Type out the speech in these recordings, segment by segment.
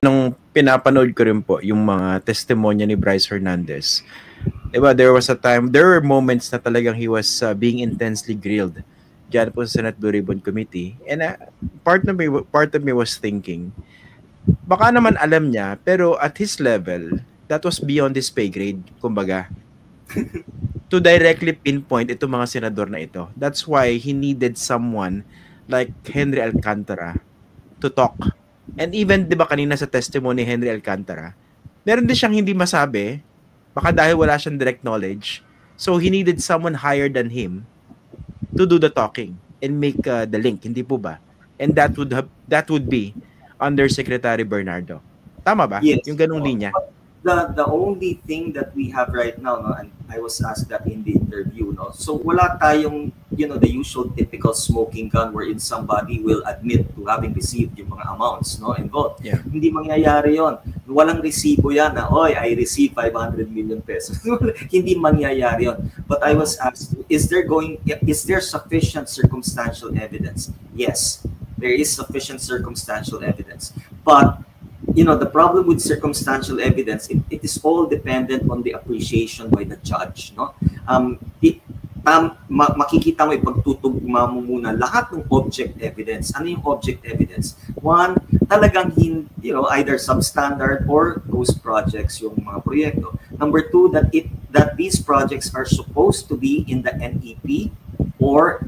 nung pinapanood ko rin po yung mga testimonya ni Bryce Hernandez, diba, there were moments na talagang he was being intensely grilled dyan po sa Senate Blue Ribbon Committee. And part of me was thinking, baka naman alam niya, pero at his level, that was beyond his pay grade, kumbaga. To directly pinpoint itong mga senador na ito. That's why he needed someone like Henry Alcantara to talk. And even, di ba kanina sa testimony Henry Alcantara, meron din siyang hindi masabi, baka dahil wala siyang direct knowledge. So he needed someone higher than him to do the talking and make the link, hindi po ba? And that would be Undersecretary Bernardo. Tama ba? Yes. Yung ganung linya. The only thing that we have right now, no, and I was asked that in the interview, no, so wala tayong, the usual typical smoking gun wherein somebody will admit to having received yung mga amounts, no, involved. Yeah. Hindi mangyayari yon. Walang resibo yan na, oy, I received 500 million pesos. Hindi mangyayari yon. But I was asked, is there sufficient circumstantial evidence? Yes, there is sufficient circumstantial evidence. But the problem with circumstantial evidence, it is all dependent on the appreciation by the judge, no? Makikita mo, ipagtutugma mo muna lahat ng object evidence. Ano yung object evidence? One, talagang either substandard or ghost projects yung mga proyekto. Number two, that these projects are supposed to be in the NEP or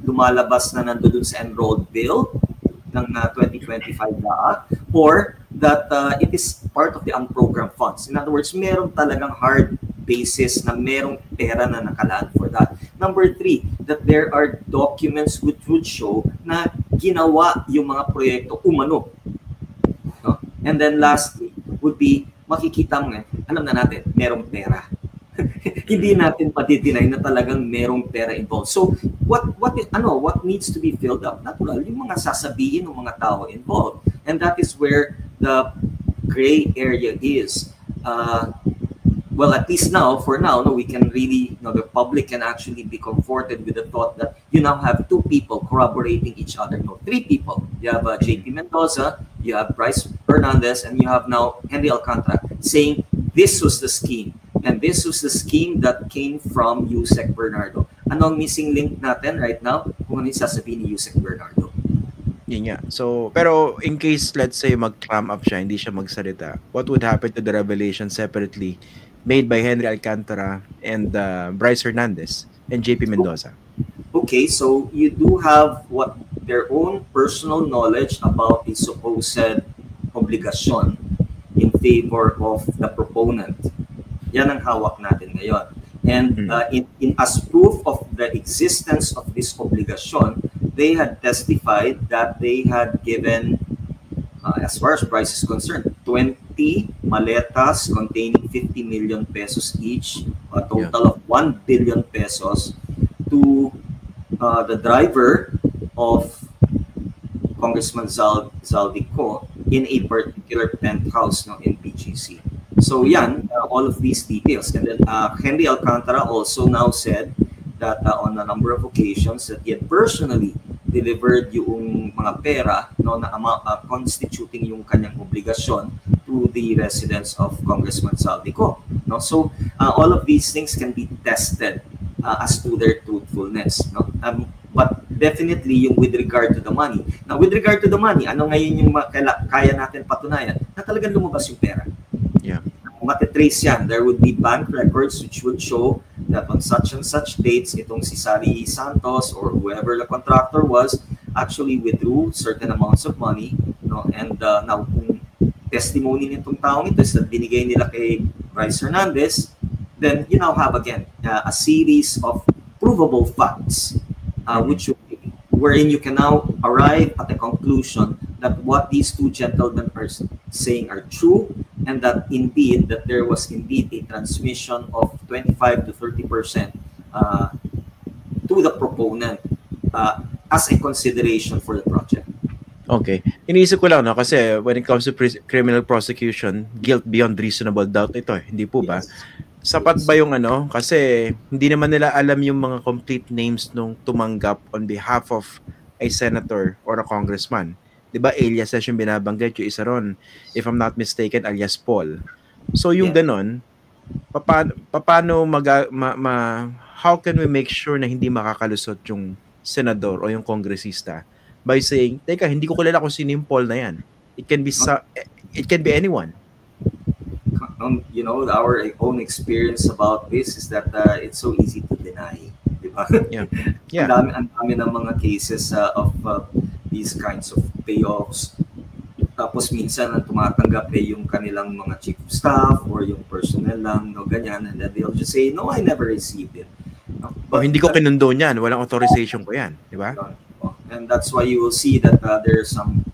lumalabas na nandoon sa enrolled bill ng 2025 na, or that it is part of the unprogrammed funds. In other words, meron talagang hard basis na merong pera na nakalaan for that. Number three, that there are documents which would show na ginawa yung mga proyekto umano. No? And then lastly, would be, makikita mo alam na natin, merong pera. Hindi natin patidinay na talagang merong pera involved. So, what needs to be filled up? Natural, yung mga sasabihin ng mga tao involved. And that is where the gray area is. Well, at least for now, we can really, the public can actually be comforted with the thought that you now have two people corroborating each other. No, three people. You have JP Mendoza, you have Bryce Hernandez, and you have now Henry Alcantara saying this was the scheme. And this was the scheme that came from Yusek Bernardo. Ano ang missing link natin right now? Kung ano yung sasabihin ni Yusek Bernardo. Yun nga. So, pero in case, let's say, mag-clam up siya, hindi siya magsalita, what would happen to the revelation separately made by Henry Alcantara and Bryce Hernandez and JP Mendoza? Okay, so you do have their own personal knowledge about the supposed obligasyon in favor of the proponent. Yan ang hawak natin ngayon. And in as proof of the existence of this obligasyon, they had testified that they had given, as far as Bryce is concerned, 20 maletas containing 50 million pesos each, a total of 1 billion pesos to the driver of Congressman Zaldico in a particular penthouse in BGC. So yan, all of these details. And then Henry Alcantara also now said that on a number of occasions that he had personally delivered yung mga pera na constituting yung kanyang obligasyon to the residence of Congressman Zaldico. No? So all of these things can be tested as to their truthfulness. No? But definitely yung with regard to the money. Now with regard to the money, ano ngayon yung kaya natin patunayan na talagang lumabas yung pera? Yeah. Matitrace yan. There would be bank records which would show that on such and such dates, itong si Sari Santos or whoever the contractor was actually withdrew certain amounts of money. No? And now, kung testimony nitong taong ito is that binigay nila kay Bryce Hernandez, then you now have again a series of provable facts wherein you can now arrive at a conclusion that what these two gentlemen are saying are true, and that indeed that there was indeed a transmission of 25 to 30% to the proponent as a consideration for the project. Okay. Iniisip ko lang kasi when it comes to criminal prosecution, guilt beyond reasonable doubt ito, hindi po ba? Yes. Sapat ba yung kasi hindi naman nila alam yung mga complete names nung tumanggap on behalf of a senator or a congressman. 'Di ba, aliases yung binabanggit, yung isa ron, if I'm not mistaken, alias Paul. So yung ganon, paano how can we make sure na hindi makakalusot yung senador o yung kongresista by saying, teka, hindi ko kilala kung sino yung Paul na yan. It can be anyone. You know, our own experience about this is that it's so easy to deny, di ba? Yeah. Ang dami ng mga cases of these kinds of payoffs. Tapos minsan ang tumatanggap yung kanilang mga chief of staff or yung personnel lang, no, ganyan, and then they'll just say, no, I never received it. But hindi ko kinundo yan, walang authorization ko yan, di ba? And that's why you will see that there are some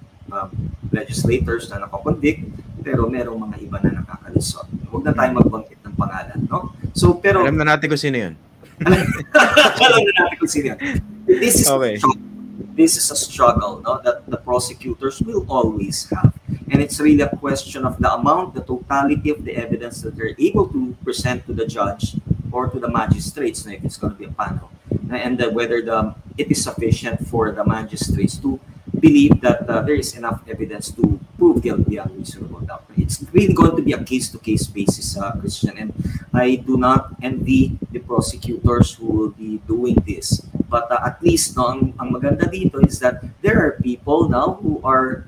legislators na nakakonvict, pero merong mga iba na nakakalusot. Huwag na tayo magbanggit ng pangalan, no? So, pero alam na natin kung sino yun. Alam na natin kung sino yun. This is okay. This is a struggle, no, that the prosecutors will always have. And it's really a question of the amount, the totality of the evidence that they're able to present to the judge or to the magistrates, if it's going to be a panel, and whether it is sufficient for the magistrates to believe that there is enough evidence to prove guilt beyond reasonable doubt. It's really going to be a case-to-case basis, Christian, and I do not envy the prosecutors who will be doing this. But at least, no, ang maganda dito is that there are people now who are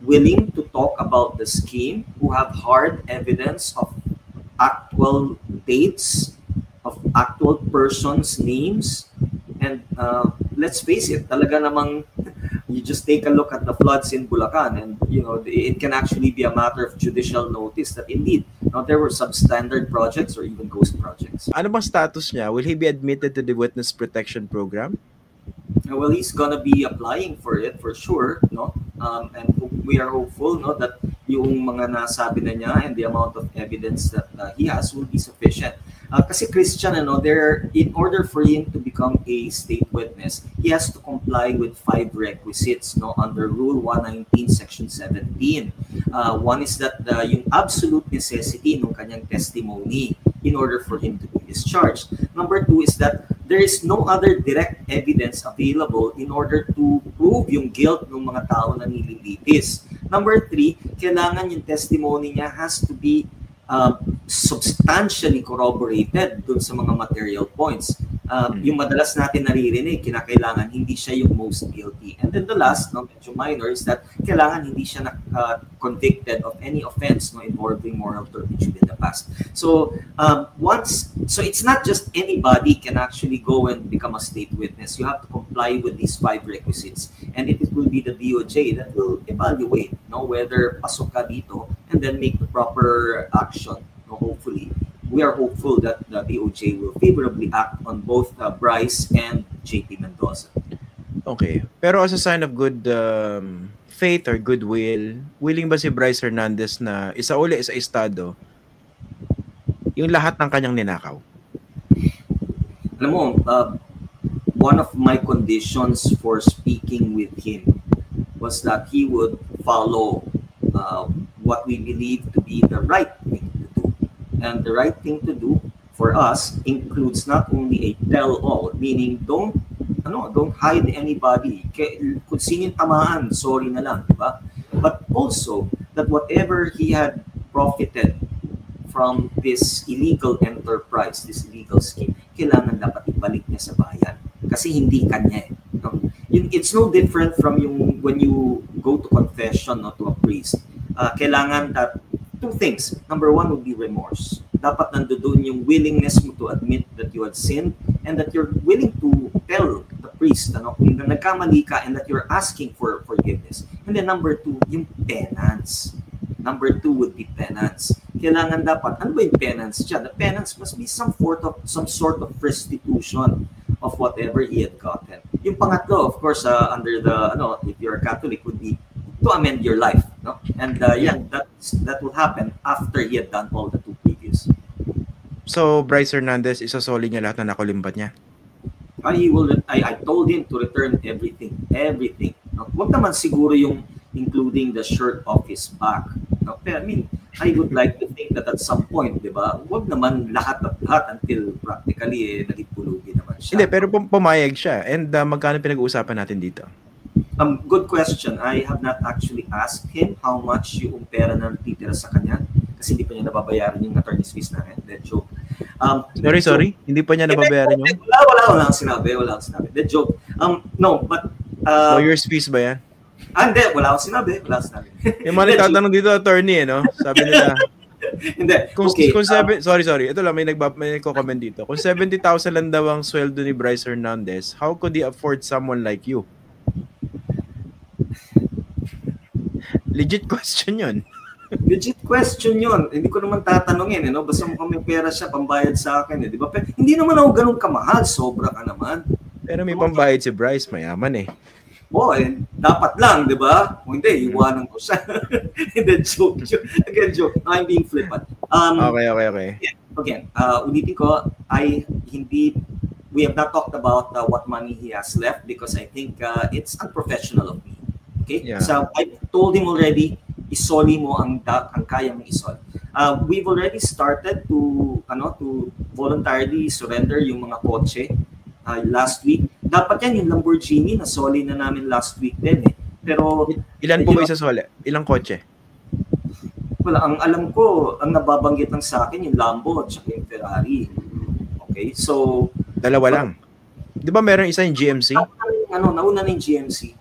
willing to talk about the scheme, who have hard evidence of actual dates, of actual persons' names, and let's face it, talaga namang you just take a look at the floods in Bulacan, and you know it can actually be a matter of judicial notice that indeed there were substandard projects or even ghost projects. Ano bang status niya? Will he be admitted to the witness protection program? Well, he's gonna be applying for it for sure, no? And we are hopeful, no, that yung mga nasabi na niya and the amount of evidence that he has will be sufficient. Kasi Christian, in order for him to become a state witness, he has to comply with 5 requisites, no, under Rule 119, Section 17. One is that yung absolute necessity ng kanyang testimony in order for him to be discharged. Number 2 is that there is no other direct evidence available in order to prove yung guilt ng mga tao na nililitis. Number 3, kailangan yung testimony niya has to be substantially corroborated dun sa mga material points. Yung madalas natin naririnig, kinakailangan hindi siya yung most guilty. And then the last, medyo minor, is that kailangan hindi siya convicted of any offense involving moral turpitude in the past. So so it's not just anybody can actually go and become a state witness. You have to comply with these 5 requisites, and it will be the DOJ that will evaluate whether pasok ka dito and then make the proper action. Hopefully, we are hopeful that the DOJ will favorably act on both Bryce and JP Mendoza. Okay. Pero as a sign of good faith or goodwill, willing ba si Bryce Hernandez na isauli sa estado yung lahat ng kanyang ninakaw? Alam mo, one of my conditions for speaking with him was that he would follow what we believe to be the right thing to do. And the right thing to do for us includes not only a tell-all, meaning don't hide anybody. Kung sino yung tamaan, sorry na lang, diba? But also that whatever he had profited from this illegal enterprise, this illegal scheme, kailangan dapat ibalik niya sa bayan. Kasi hindi kanya. It's no different from when you go to confession to a priest. Kailangan that 2 things. Number 1 would be remorse. Dapat nandoon yung willingness mo to admit that you had sinned and that you're willing to tell the priest kung nagkamali ka and that you're asking for forgiveness. And then number 2, yung penance. Number 2 would be penance. Kailangan dapat, ano ba yung penance dyan? The penance must be some sort of restitution of whatever he had gotten. Yung pangatlo, of course, under the, if you're a Catholic, would be to amend your life, and that will happen after he had done all the 2 previous. So Bryce Hernandez, isasoli niya lahat na nakulimbat niya? I told him to return everything. Wag naman siguro yung including the shirt off his back. Pero I would like to think that at some point, di ba, wag naman lahat until practically naging pulubi naman siya. Hindi, pero pumayag siya. And magkano pinag-uusapan natin dito? Good question. I have not actually asked him how much yung pera na titira sa kanya kasi hindi pa niya nababayaran yung attorney's fees namin. That joke. Sorry? Hindi pa niya nababayaran yung? Wala akong sinabi. That joke. No, but... lawyer's fees ba yan? Hindi. Wala akong sinabi. Yung mga nagtatanong dito, attorney, no? Sabi nila... Hindi. Sorry. Ito lang, may nagko-comment dito. Kung 70,000 lang daw ang sweldo ni Bryce Hernandez, how could he afford someone like you? Legit question yun. Hindi ko naman tatanungin, no? Basta mukhang may pera siya, pambayad sa akin, di ba? Pero hindi naman ako ganun kamahal, sobra ka naman. Pero may pambayad si Bryce, mayaman eh. Dapat lang, di ba? Kung hindi, iwanan ko siya. Then joke. Again, joke. I'm being flippant. Okay. Again, ulitin ko, we have not talked about what money he has left because I think it's unprofessional of me. Okay? Yeah. So I told him already, isoli mo ang kaya mong isol. We've already started to voluntarily surrender yung mga kotse last week. Dapat yan yung Lamborghini na soli na namin last week din eh. Pero ilan po ba isasoli? Ilang kotse? Wala, ang alam ko, ang nababanggit lang sa akin yung Lambo at saka yung Ferrari. Okay? So dalawa lang. Di ba meron isa yung GMC? Nauna na yung GMC.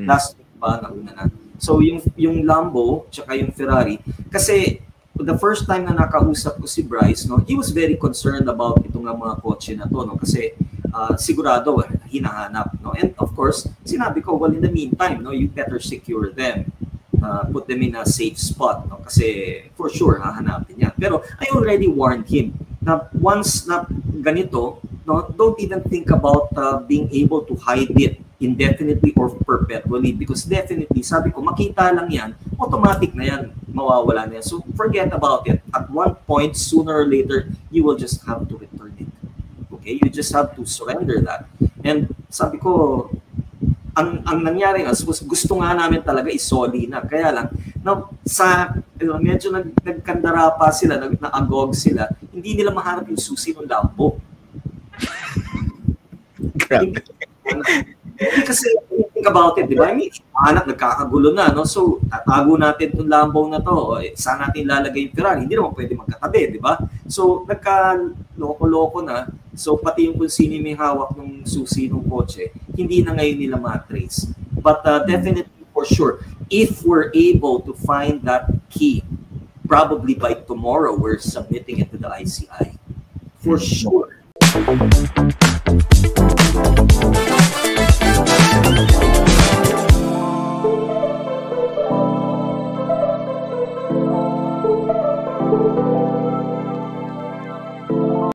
Last week ba, nauna na. So yung Lambo tsaka yung Ferrari, kasi the first time na nakausap ko si Bryce, no, he was very concerned about itong mga kotse na to, no, kasi sigurado hinahanap, no. And of course, sinabi ko, well, in the meantime, no, you better secure them. Put them in a safe spot, no, kasi for sure hahanapin niya. Pero I already warned him na once na ganito, no, don't even think about being able to hide it indefinitely or perpetually, because definitely, sabi ko, makita lang yan, automatic na yan, mawawala na yan. So forget about it. At one point, sooner or later, you will just have to return it. Okay? You just have to surrender that. And sabi ko, ang nangyari nga, gusto nga namin talaga isoli na. Kaya lang, medyo nagkandara pa sila, naagog sila, hindi nila maharap yung susi ng Lambo. Grabe. Kasi think about it, di ba? I mean, anak, nagkakagulo na, no? So, tatago natin itong Lambo na to. Saan natin lalagay yung Ferrari? Hindi naman pwede magkatabi, di ba? So, nagka-loko-loko na. So, pati yung kung sino may hawak ng susi ng kotse, hindi na ngayon nila matrace. But definitely, for sure, if we're able to find that key, probably by tomorrow, we're submitting it to the ICI. For sure.